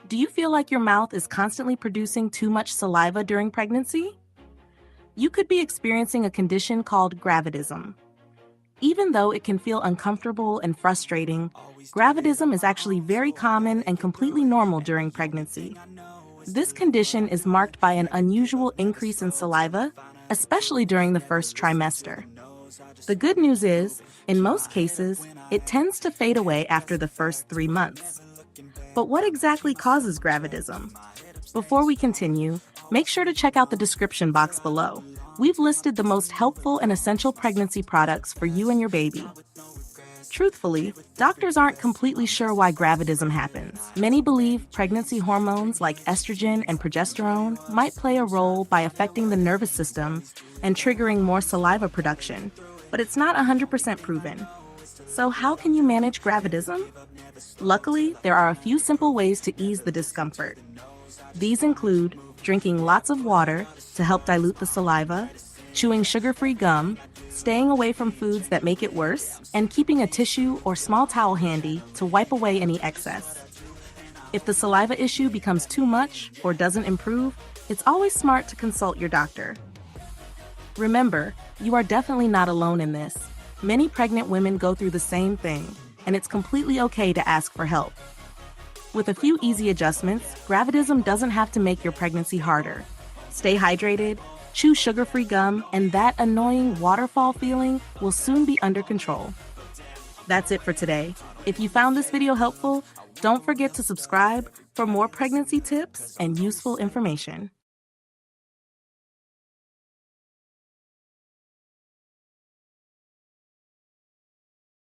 Do you feel like your mouth is constantly producing too much saliva during pregnancy? You could be experiencing a condition called gravidism. Even though it can feel uncomfortable and frustrating, gravidism is actually very common and completely normal during pregnancy. This condition is marked by an unusual increase in saliva, especially during the first trimester. The good news is, in most cases, it tends to fade away after the first 3 months. But what exactly causes gravidism? Before we continue, make sure to check out the description box below. We've listed the most helpful and essential pregnancy products for you and your baby. Truthfully, doctors aren't completely sure why gravidism happens. Many believe pregnancy hormones like estrogen and progesterone might play a role by affecting the nervous system and triggering more saliva production, but it's not 100% proven. So how can you manage gravidism? Luckily, there are a few simple ways to ease the discomfort. These include drinking lots of water to help dilute the saliva, chewing sugar-free gum, staying away from foods that make it worse, and keeping a tissue or small towel handy to wipe away any excess. If the saliva issue becomes too much or doesn't improve, it's always smart to consult your doctor. Remember, you are definitely not alone in this. Many pregnant women go through the same thing, and it's completely okay to ask for help. With a few easy adjustments, gravidism doesn't have to make your pregnancy harder. Stay hydrated, chew sugar-free gum, and that annoying waterfall feeling will soon be under control. That's it for today. If you found this video helpful, don't forget to subscribe for more pregnancy tips and useful information.